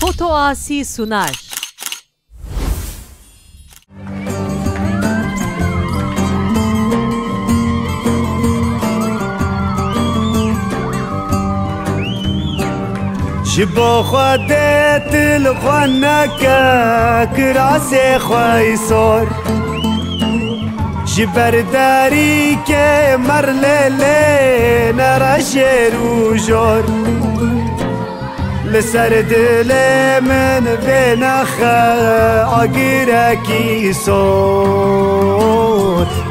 Foto Asi sunar. جبو خدت الخنك كراسي خيصور جبر داري كمر ليلي نرشر وجور لسرد لي من بين عقيرك يصور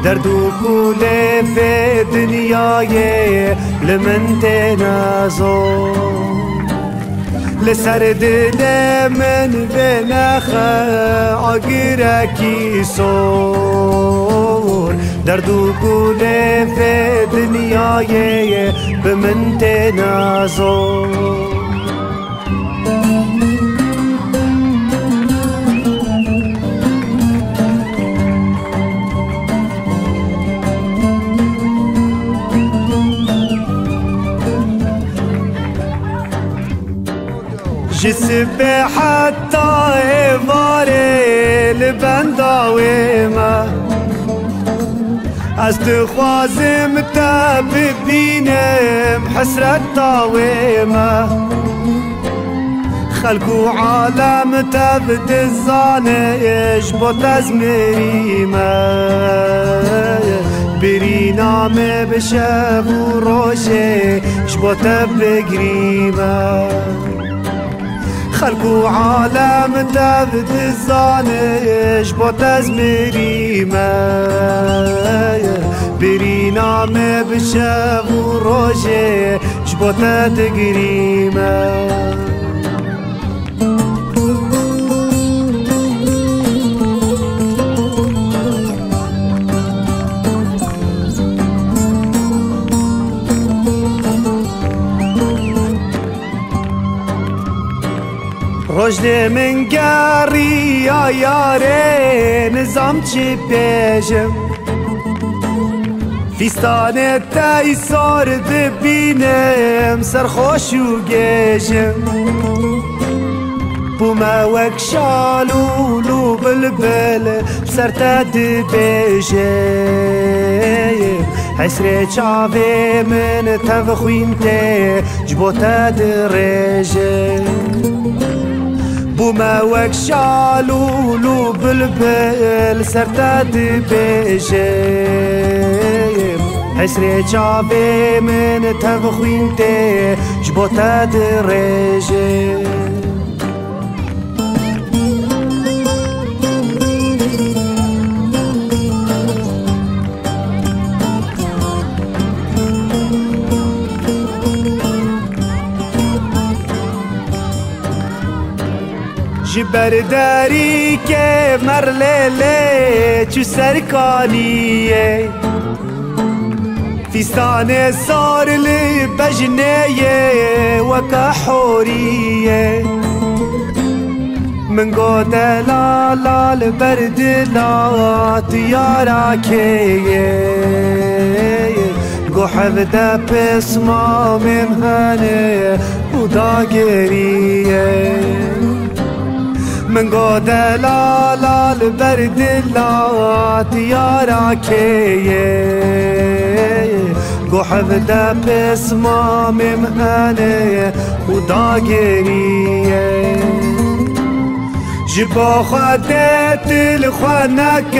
دردو كله في دنياي لمن تنازور لسرد لي من بين عقيرك يصور دردو كله في دنياي بمن تنازور جسب حتى إباري لبنداويما أستخوازم تببينم حسرة طاويما خلقو عالم تبد الزانش بوتزمريما برينا بشب وروشي شبوتب بقريما خلقو عالم تبد الزانش بوتزمريما برينا بشب وروشي شبوتب بقريما رجل من قاري يا ياري نظام چی پیشم فیستان تایسار ببینم سرخوش و گیشم بوما وک شالولو بلبل سرتد بیشم حسر چاوی من تفخوین ته جبوتد رجم بوما وك شالولو بلبل سرتاد بيجيم حسري شافي من تفخوينتي جبوتاد ريجيم جبر داری که مر لیله چو سرکانیه فیستان سار لی بجنیه وکا حوریه من گود لال برد لات یارا کیه گو حفده پسما ممهنه بودا گریه من قود لال برد لات يارا كيه قو حفده بسما ممهنه وداقريه جبا خدت الخنك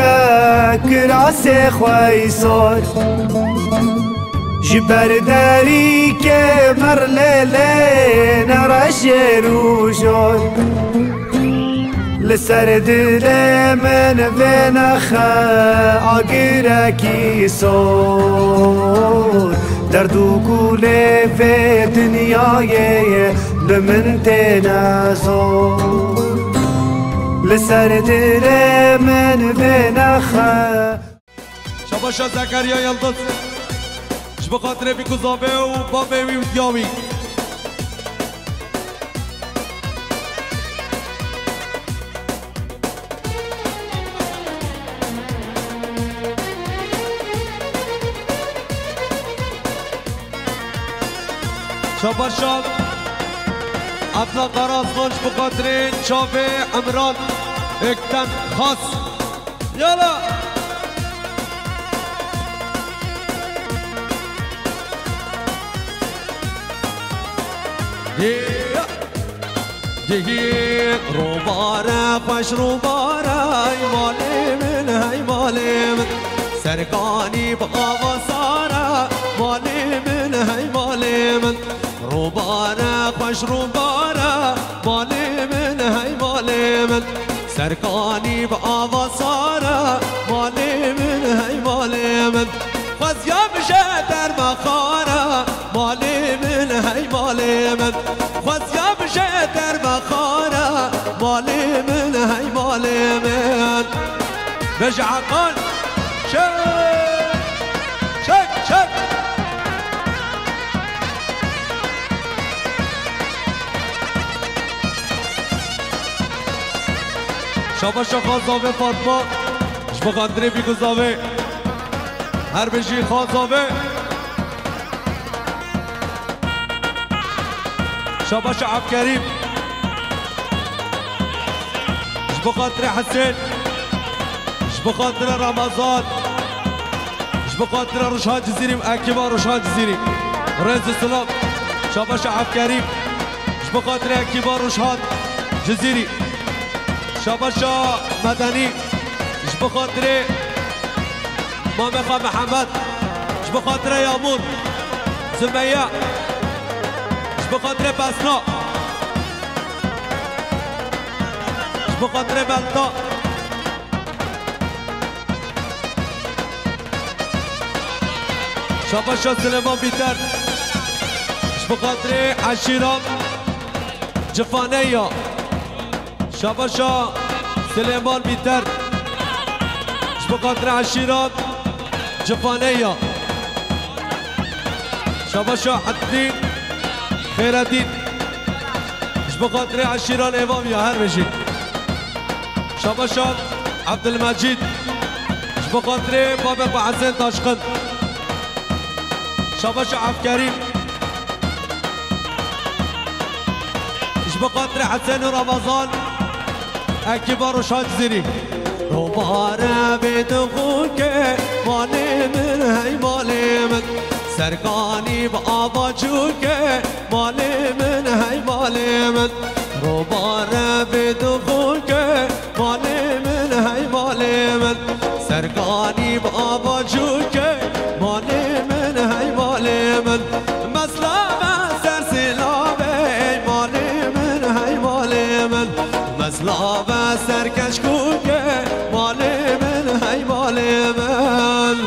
كراسي خيصور جبر داري كمر ليلي نرشر وجور لسرد لي من بين عقيرك يصور دردو كله في دنياي لمن تنازور لسرد لي من بين شباشا زكريا يلدز شبه خاطر بيكو زابه و بابه ويوديامي شباشا حفلة قراص خوش بقدرين شافي عمران اكتن خاص يلا جهين روبارة خوش روبارة هاي مالي من هاي مالي من سرقاني بغابة سارة مالي من هاي مالي من روبارة خوش روبارة مالي من هاي مالي من سرقاني بغابة سارة مالي من هاي مالي من فزيا بشتر مخارة مالي من هاي مالي من فزيا بشتر مخارة مالي من هاي مالي من رجع قل شك شك شك شابا شخا زاوه فاطمه شبا قدره بیگو زاوه هر بشی خواه زاوه شابا شعب کریم شبا قدره حسین شبا قدره رمضان شبا قدره روشان جزیری و اکیبا روشان جزیری رز سلام شابا شعب کریم شبا قدره اکیبا روشان جزیری شاباشا مدني اش بخاطري مامخا محمد اش بخاطري يامون سمية اش بخاطري باسنا اش بخاطري بلطا شاباشا سليمان بيتر اش بخاطري عشيران جفانية شاباشا سليمان بيتر اش بقدر عشيرات جفانية شاباشا حدين خير الدين اش بقدر عشيران ايفاميا هر بشي شاباشا عبد المجيد اش بقدر بابا حسين تاشقن شاباشا عبد كريم اش بقدر حسين ورمضان اكبر روشان جزيري روبارة بدخوك مالي من هاي مالي من سرقاني باباجوك مالي من هاي مالي من روبارة بدخوك مالي من هاي مالي من سرقاني باباجوك مالي من هاي مالي من مسلمة سرسلامة مالي من هاي مالي من مسلمة سركشكوك مالي من هاي مالي من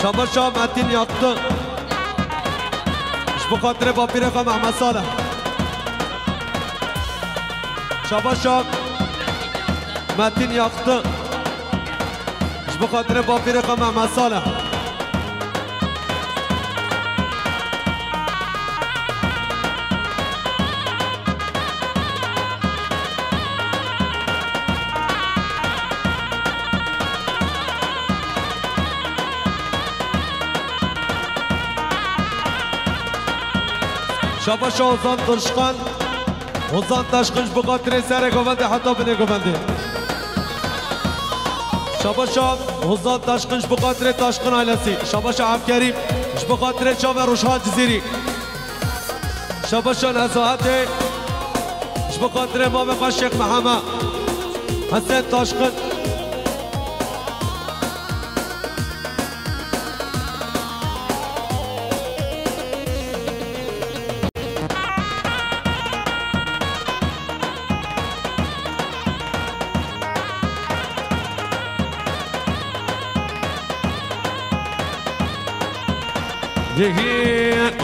شابا شابا متين يقطن اش بخاطر بابي رقم احمد صالح شابا شاب متين يقطن اش بخاطر بابي رقم احمد صالح شاباشا وزان ترشقان وزان تشقنش بقاتري ساري قوانده حتى بني قوانده شاباشا وزان تشقنش بقاتري تشقن عيلسي شاباشا عبد كريم مش بقاتري شاوه روشان جزيري شاباشا نزاهته مش بقاتري مامقا الشيخ محمد حسين تشقن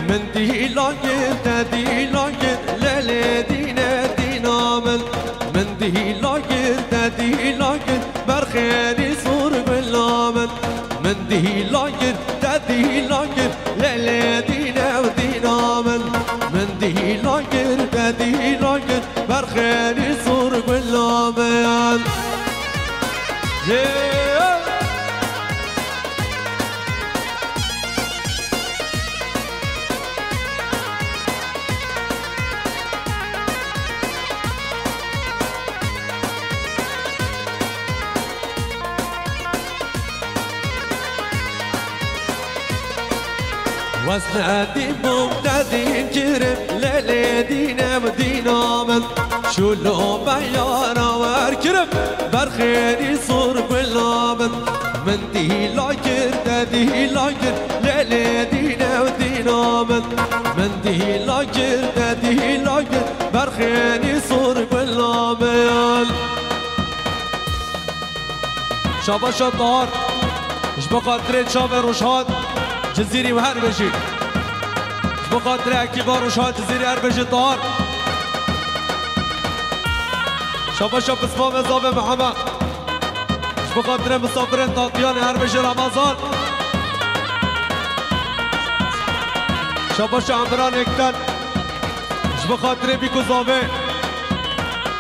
من دي لاجن تدي لاجن للي دينا دينا من دي لاجن تدي لاجن برخيري صور باللامن من دي لاجن تدي لاجن للي دينا ودينا من دي لاجن تدي لاجن برخيري صور باللامن واسنادي ممتدين جرب ليلي دينا مدينة من شلو بيانا واركرب برخيري صور باللامن من دي لاكر دادي لاكر ليلي دينا مدينة من دي لاكر دادي لاكر برخيري صور باللامن شابا شطار اش بقدر شابا روشاد جزيري وهربجي اش بقدر كبار روشاد جزيري هربجي طار شابا شاب اسمام زابه محمد اش بقدر مسافرين طاقيان هربجي رمضان شابا عمران اكتن اش بقدر بيكو زابه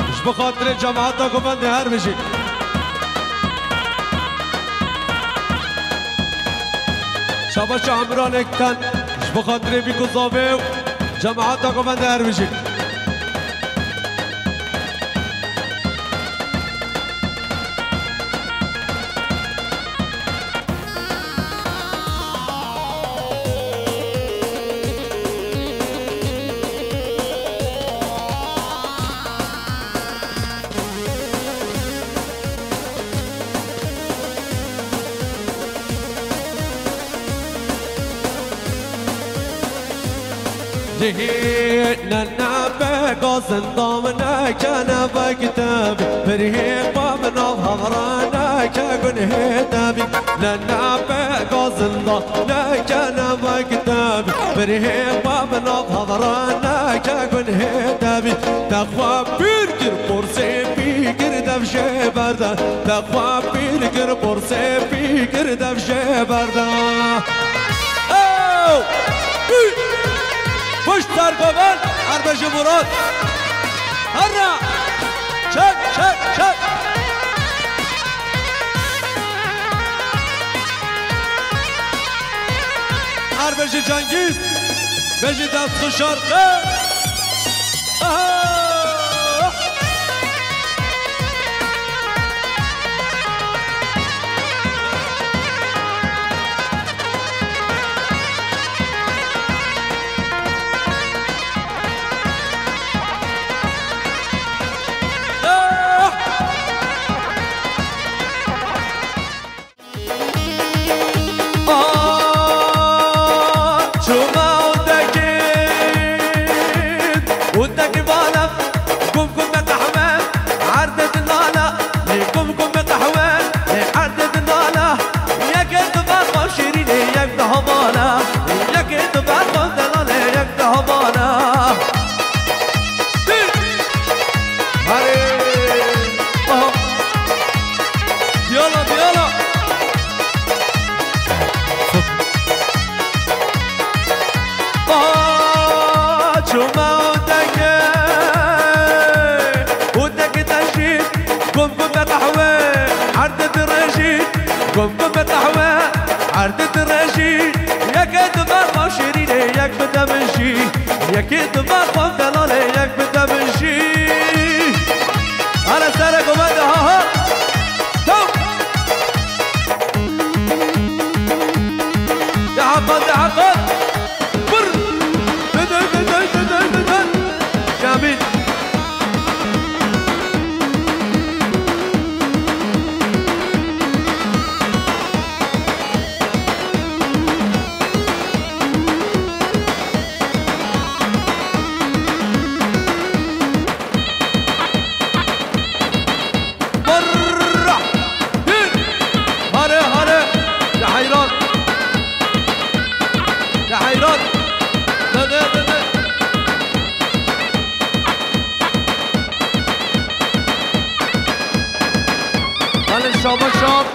اش بقدر جماعتا كومند هربجي شاباش عمران اكتن اش بخاطري بيكو صافي جماعتا كومند هربجي جهينا نبقى زندامنا كان بكتابي برهيق بابنا بهضرانا كاكن هتابي نبقى زندامنا كان بكتابي برهيق بابنا بهضرانا كاكن هتابي تقوى بيرجر برسي بيكر دفشي بردا تقوى بيرجر برسي بيكر دفشي بردا پشت سرگوان عربش مراد هرنا چک چک چک عربش جنگیز بجی دست شرقه يكيد ما خوف دلالي يك بدا بنشي على سرق ومدى ها تو يا حقد يا حقد بر بدل بدل بدل بدل جميل شابا شاب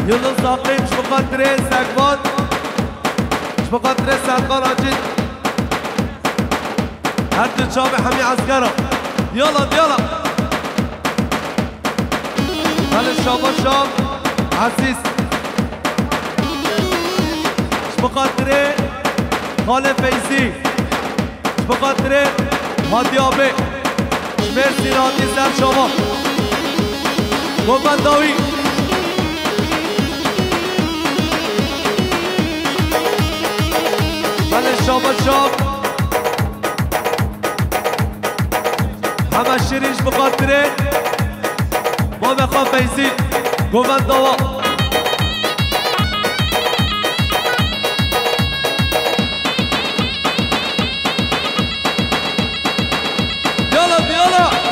يلا صاقي مش بقدر ساكبات مش بقدر ساكبات راجل هات شابي حمي عسكرة يلا يلا هلا شابا شاب عزيز مش بقدر خالد فيزي مش بقدر هادي ابي مرسي راتي سر شما محمد داوی هلا شابا شاب همه شریش بخاطره ما بخواه فیزی گومن دوا یالا بیالا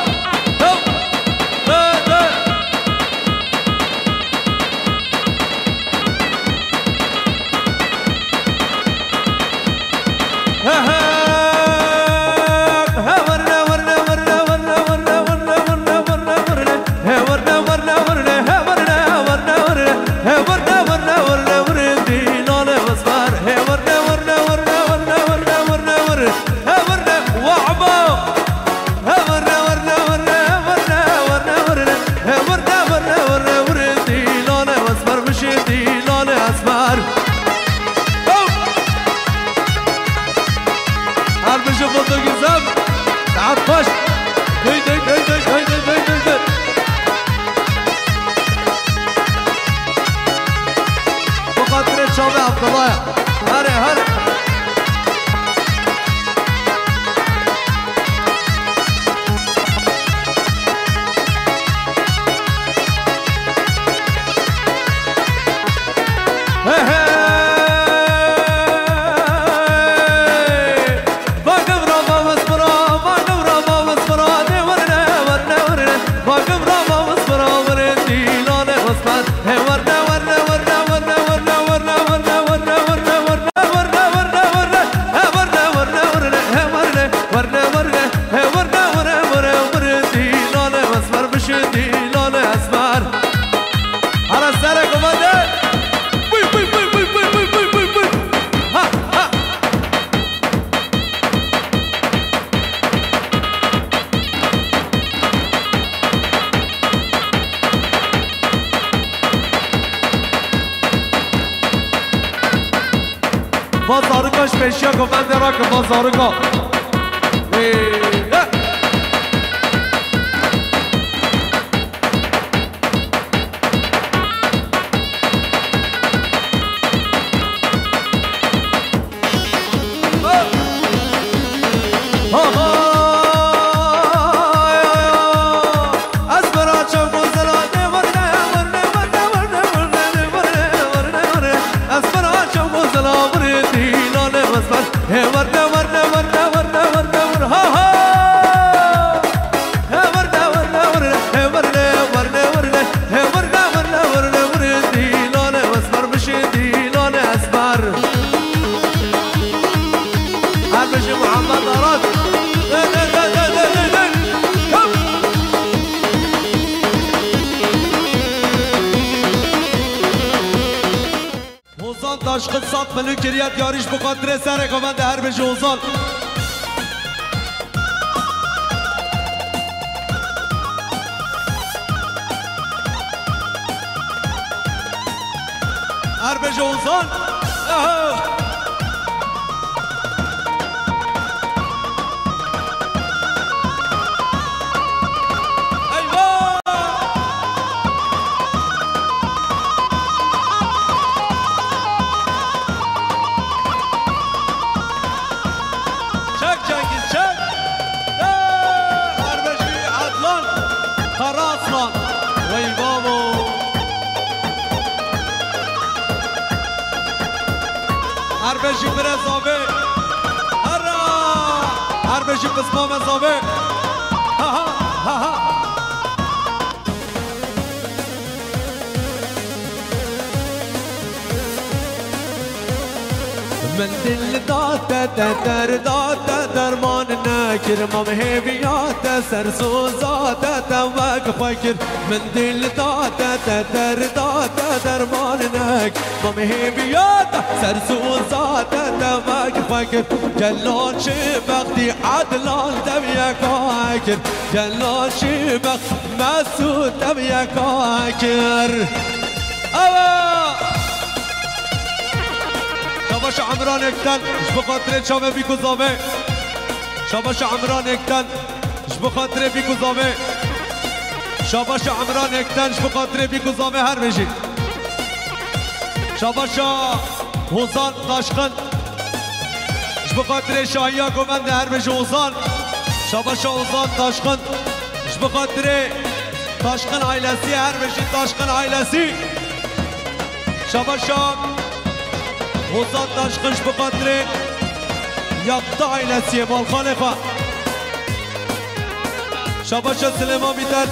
شابه عبدالله هره هره بازارگاش پیشیا گفنده را که بازارگا عشق صد ملو کریت یاریش بخاطر سر گوند هر به جوزان هر به جوزان بشی بره زابه هر بشی بسمام زابه من دل داده در داده درمان نکر ممه بیاده سرسوزاده دوک فکر من دل داده در داده درمان نکر ممه بیاده سرسوزاده دوک فکر جلال چه وقتی عدلان دویه کاکر جلال چه وقت مسعود دویه کاکر شاباش عمران اکتن بخاطر چاوه بی گذابه شاباش عمران اکتن بخاطر بی گذابه شاباش عمران اکتن بخاطر بی گذابه هر بشید شاباش حوزان تاشقند بخاطر شاهیا گوند هربش اوزان شاباش اوزان تاشقن بخاطر تاشقن عائلسی هربش تاشقن عائلسی شاباش اوزان تاشقنش بخاطر یقطع عائلسی مال خالقا شاباش سلیمان بیتر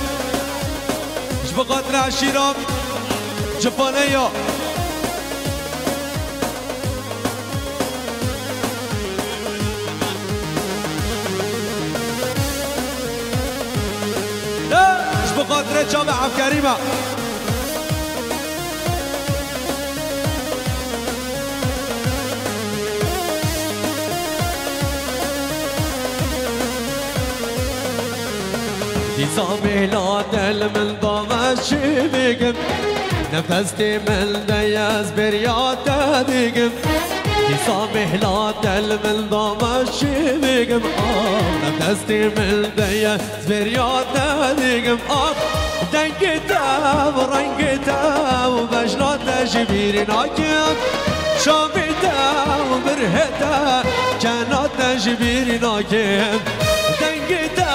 بخاطر عشیرام جفانه یا بخاطر چاب عبکریمه دیزا میلاد من دامش بگم نفستی من دیز بریاد بگم دیزا میلاد من دامش بگم نفستی من دیز بریاد بگم دنگتا و رنگتا و بجنات جبیر ناکم شامیتا و برهتا کنات جبیر ناکم دنگتا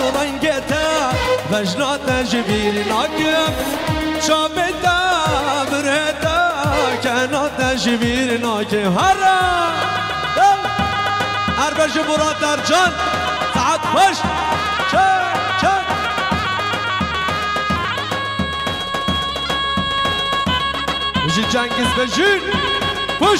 و رنگتا بجنات جبیر ناکم شامیتا برهتا کنات جبیر ناکم هر بج مراد در جان ساعت خوش چه بجی جنگیز بجین پوش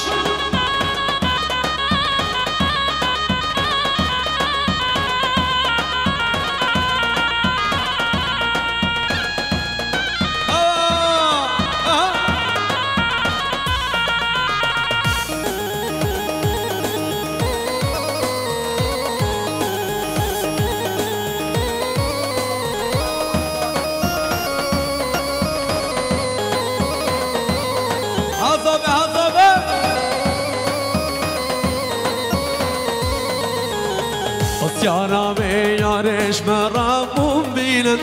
يا يارش مرام بينا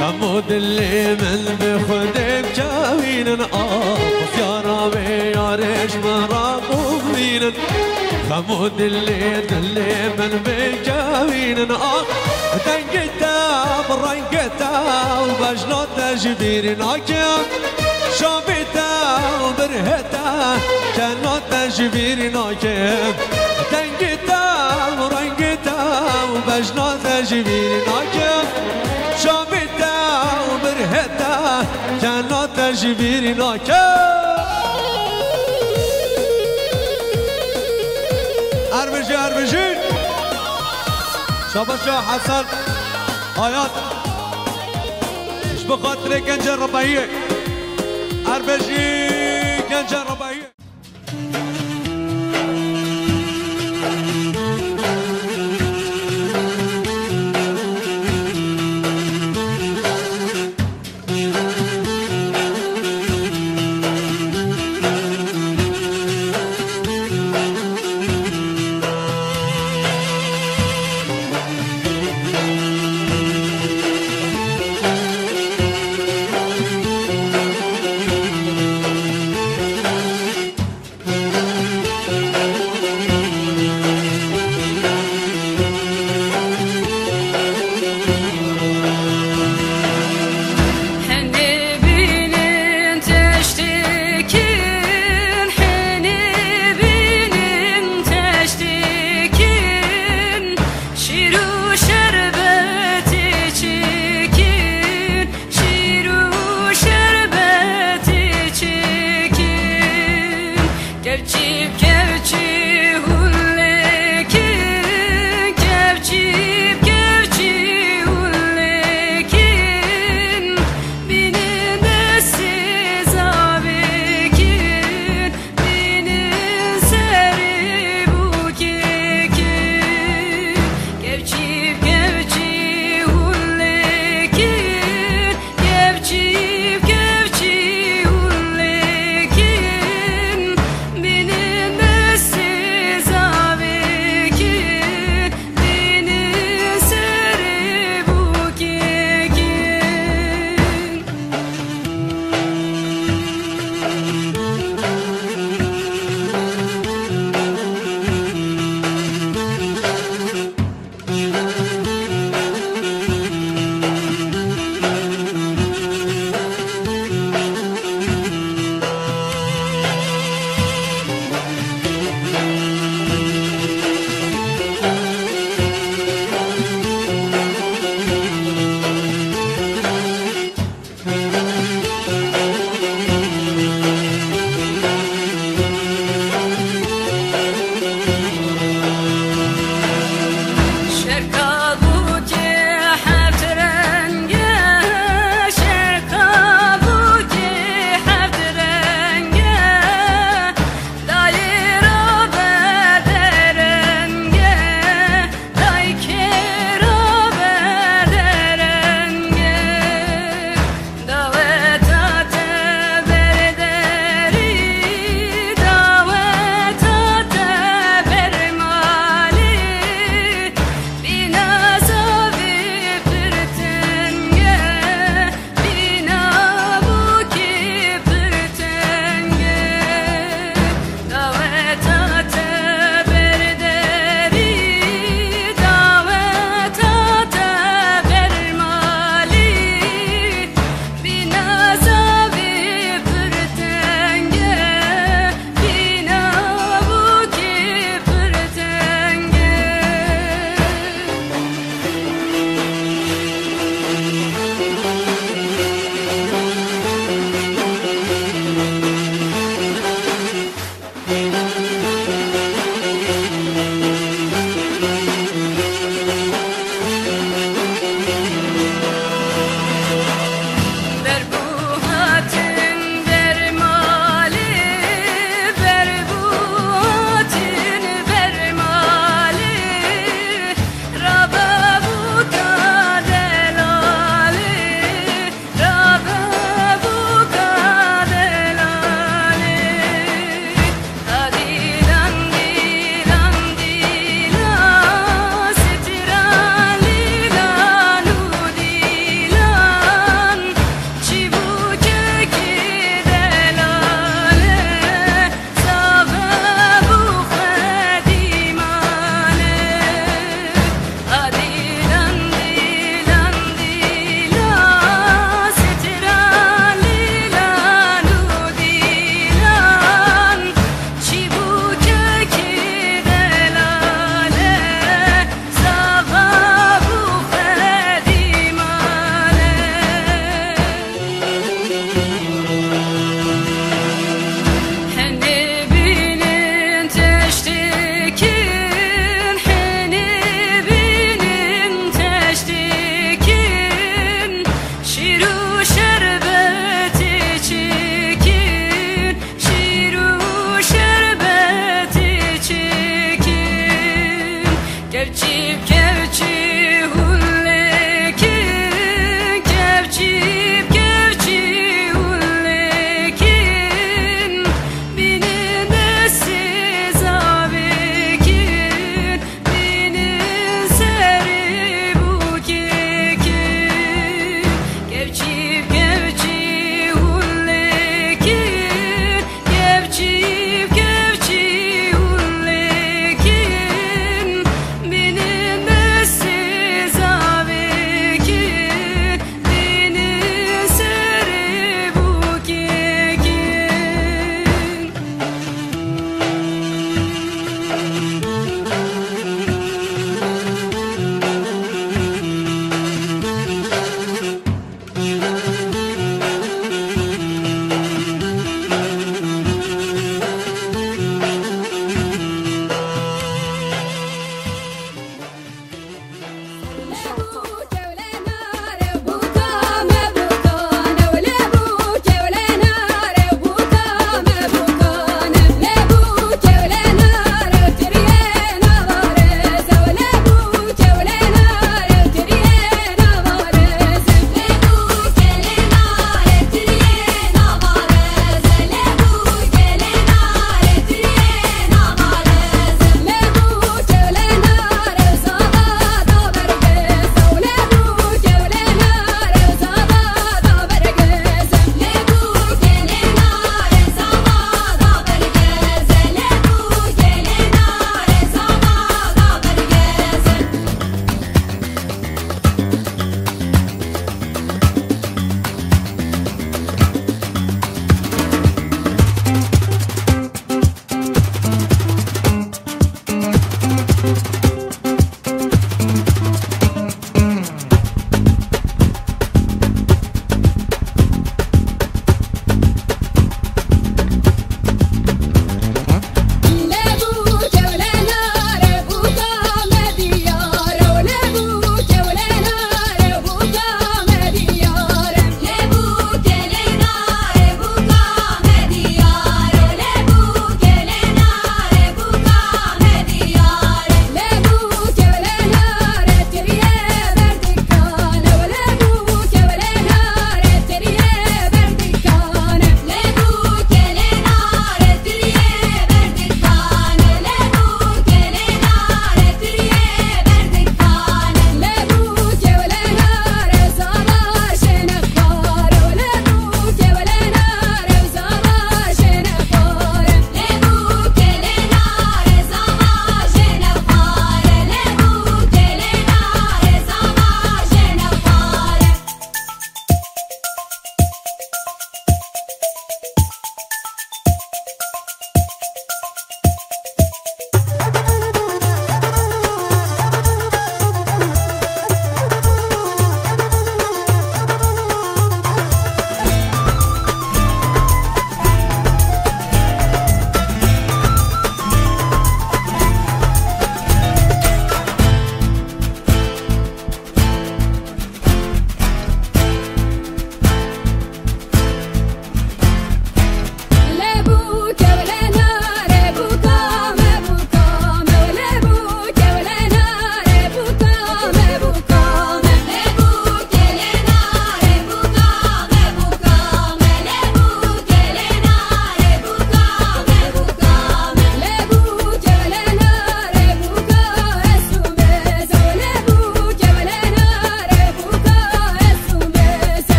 خمود اللي من بخدك جاوينا يا يارش مرام بينا خمود اللي من بجاوينا دنقتا برنقتا وبجنات تجبيرنا كم شابتا وبرهتا كانت تجبيرنا كم دنقتا برنقتا وبجنات تجبيرنا كم شابتا وبرهتا كانت تجبيرنا كم أربجين شاباشا حسن حياة مش بخاطر كنجة رباعية أربجين كنجة رباعية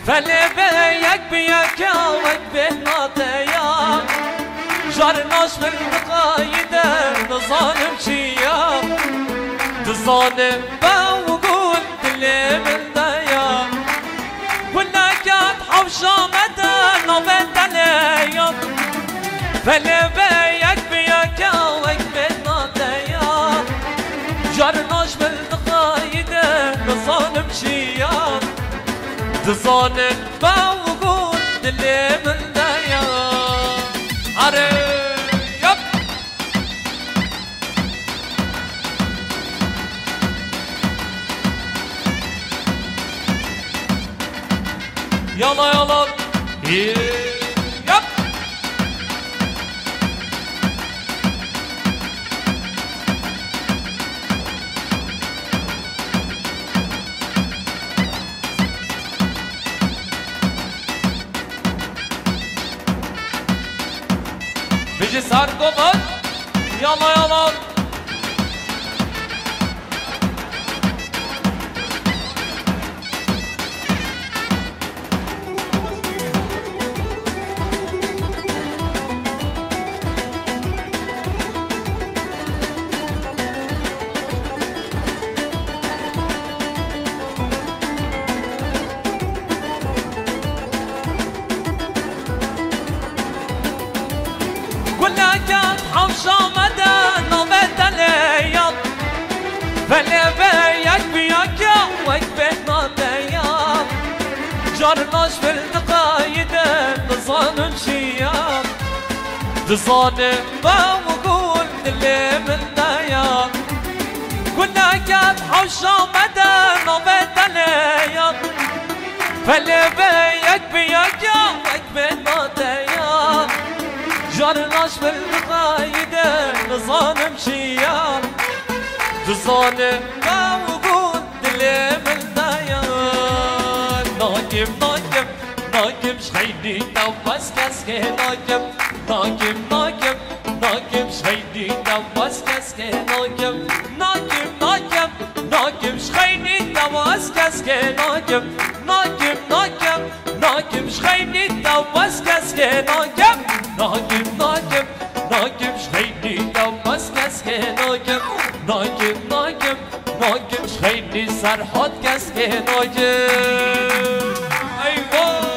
فلبيك بيك وبهناطيا جرناش من القايدة نظالم شيا تظالم بوقول دلي من دايا كنا كات حوشا مدى نوبت عليا فلبيك بيك وبهناطيا تصانك بوجود اللي من دايا عريب يلا يلا يب بيجي صار قبل يلا يلا حوشة مدى نومت الأيام فاللي بيك بيك يا وقفت ناديام جرناش في الدقايد نصانم شيام تصانم بوقول اللي من ديام كنا كان حوشة مدى نومت الأيام فاللي بيك بيك يا وقفت ناديام جرناش في الدقايد نصانم شيام تصانم بوجود اللي من ديان ناكم ناكم ناكم شخيدي نواس كسكي ناكم ناكم ناكم ناكم شخيدي نواس كسكي ناكم ناكم ناكم ناكم شخيدي نواس كسكي ناكم ناكم ناكم ناكم شخيدي نواس كسكي ناكم ناكم ناكم ناكم شخيدي نواس كسكي ناكم ناكم ناكم ناكم شخيدي سرحات كسكي ناكم ايوه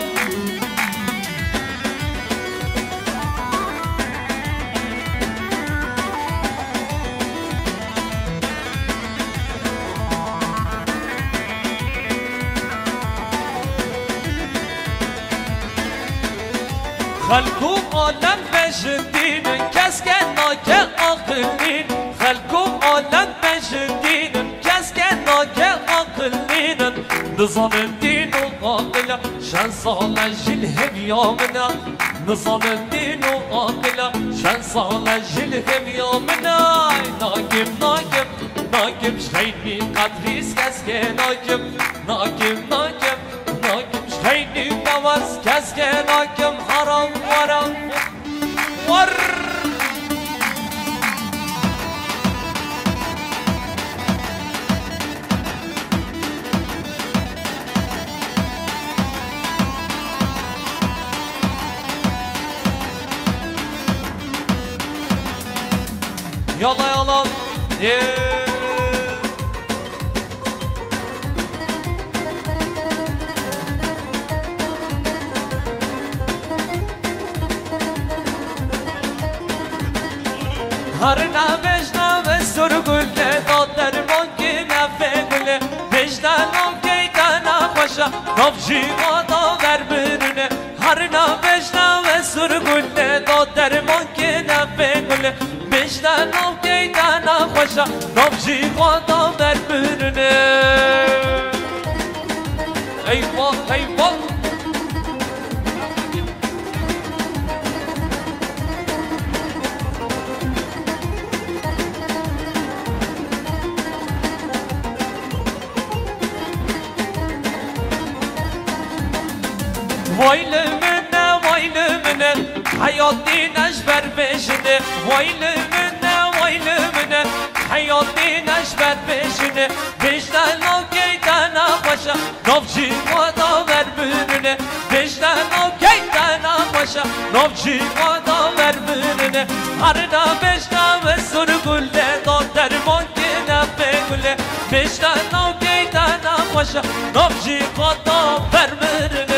خلكم عالم بجدين كسكن ناكا عقلين خلكم عالم بجدين كسكن ناكا عقلين نظام الدين وقاتلة شان صالة جلهم يومنا نظام الدين وقاتلة شان صالة جلهم يومنا ناكم ناكم ناكم شخيني قدريس كسكن ناكم ناكم ناكم ناكم شخيني نواس كسكن ناكم حرام ورم ور يلا يلا هرنا بجنا بسرقل دادر ممكن افقل بجنا نمكي دانا خوشا نفجي غادا بربرن هرنا بجنا بسرقل دادر ممكن افقل بجنا نمكي دانا خوشا نفجي غادا بربرن ايوه ايوه ويل منا حياتي نجبر بجنة ويل منا حياتي نجبر بجنة بجنا لو كيتانا خوشا نفجي ودا بربرنة بجنا لو كيتانا خوشا نفجي ودا بربرنة هرنا بجنا بسرقل دادر ممكن افقل بجنا لو كيتانا خوشا نفجي ودا بربرنة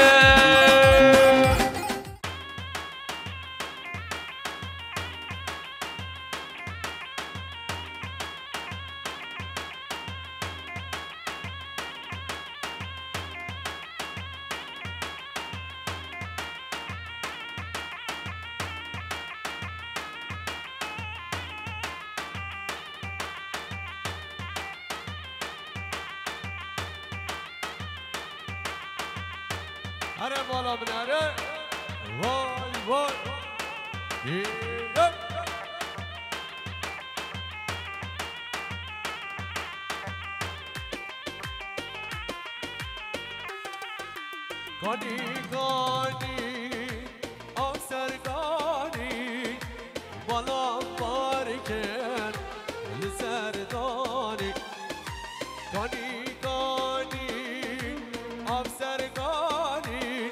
هره بالا بناره وای وای گانی گانی آسرگانی بالا بارکن لسردانی گانی گانی آسرگانی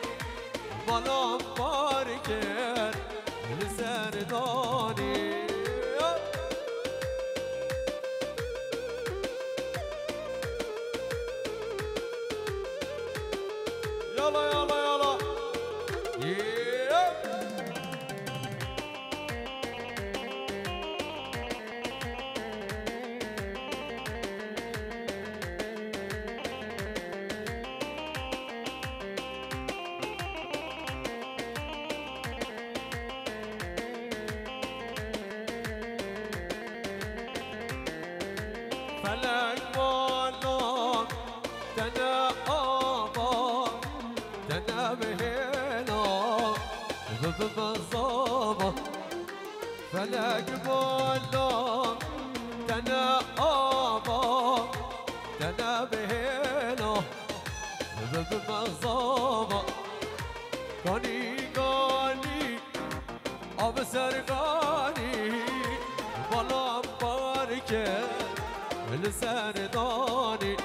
بالا بارکن لسردانی يلا يلا يلا فلك والله تنقابا تنبهنا بمصابة فلك والله تنقابا تنبهنا بمصابة قاني قاني أبصر قاني بالا باركة لسرداني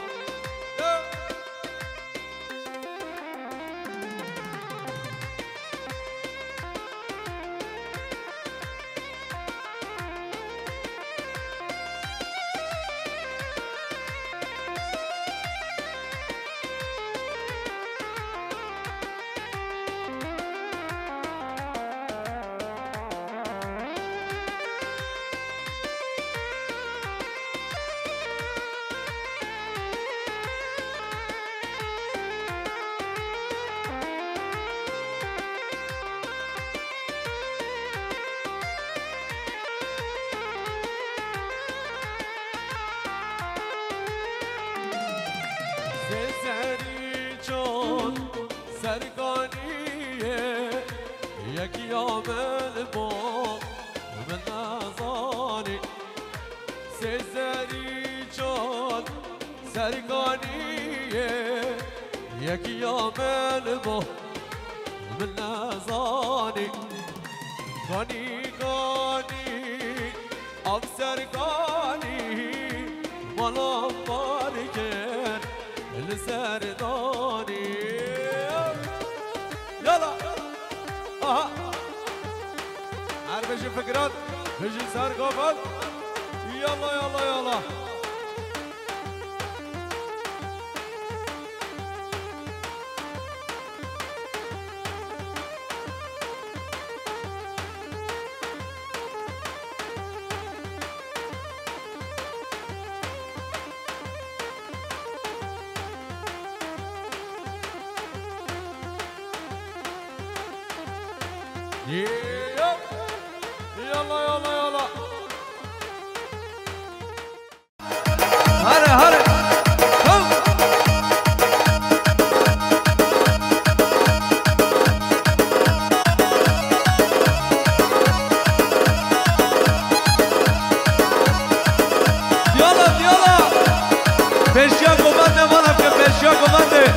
سری چون سرگانیه یکی عامل با من نزانی سری چون سرگانیه یکی عامل با من نزانی گانی گانی افسرگانی بالا بارکن لسرداني يلا اها عارف ايش الفكرات بيجي صار قبل يلا يلا يلا يلا يلا يلا هلا هلا يلا يلا بيشيا كوماندي وانا في بيشيا كوماندي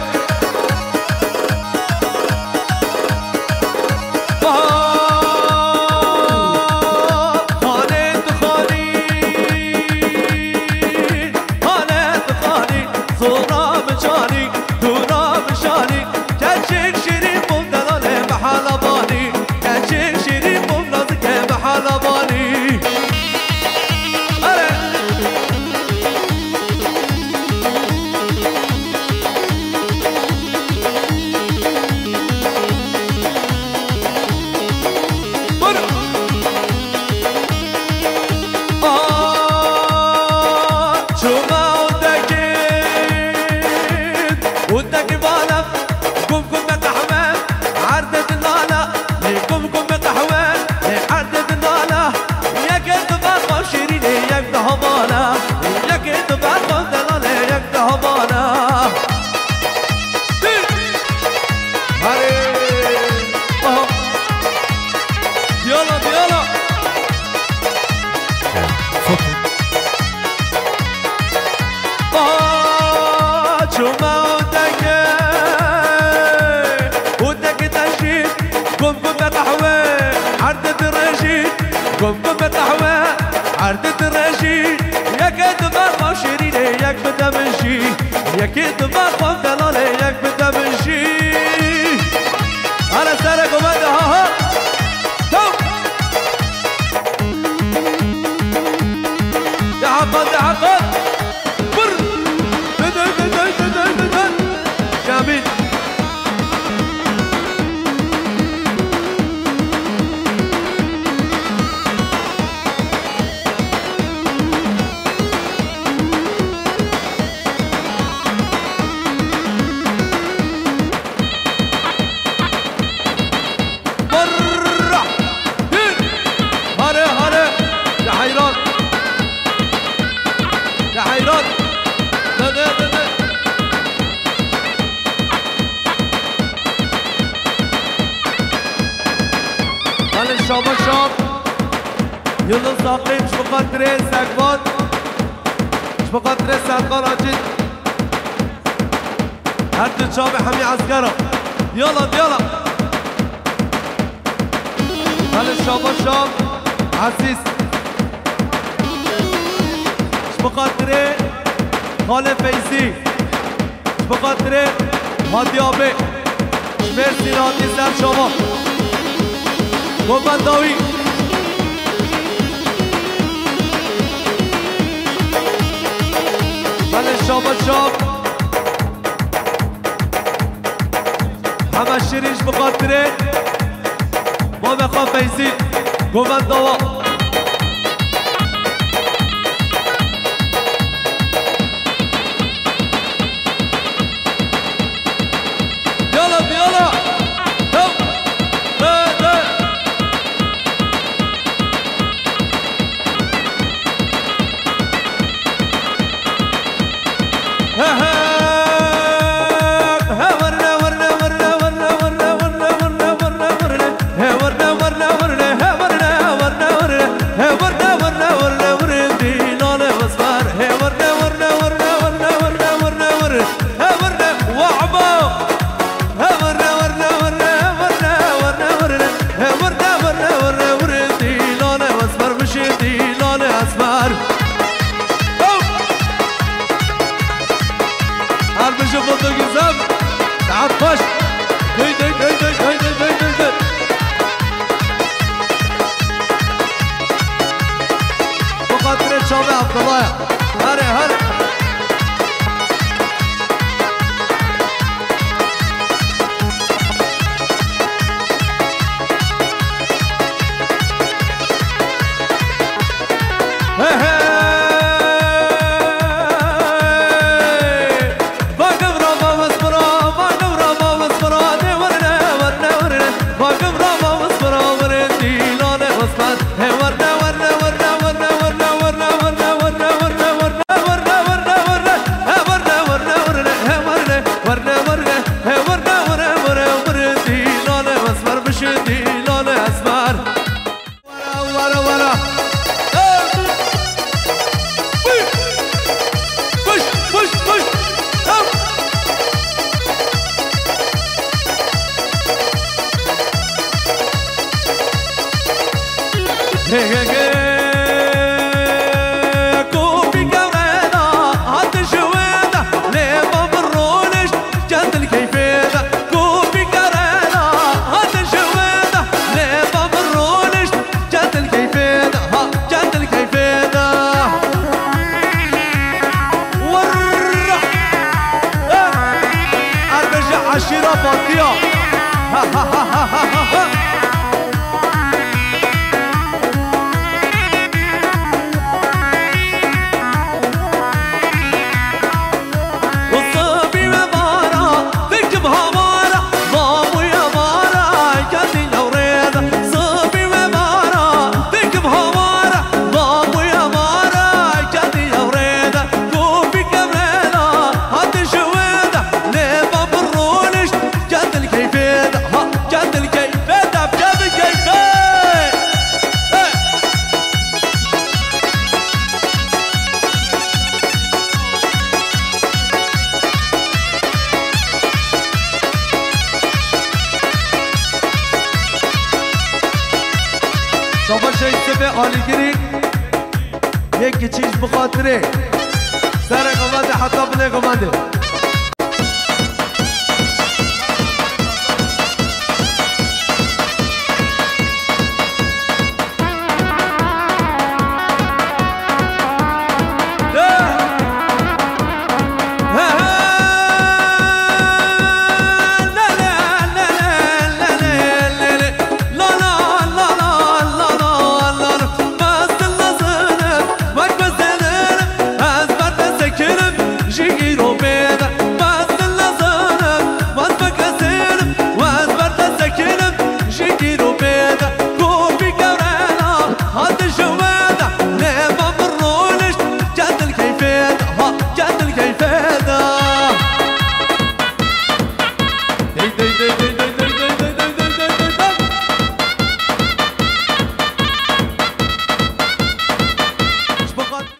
هردت رجي يكد ما شيريني يك بدمجي يكد ما دلالي يك بدمجي على سرق وبدا ها يا عقد يا عقد بر جميل شاب يلا صاقي مش بقدر ساكبات مش بقدر ساكبات راجل هات الشاب حمي عسكرة يلا يلا هلا الشاب عزيز مش بقدر خالد فيزي مش بقدر هادي ابي مش مرسي راتي سر شما محمد داوی بله شاب همه شیریش بخاطره ما بخواه فیزی محمد داوا شما شاید به آلیگیری یکی چیز بخاطره سر قمانده حتی بله قمانده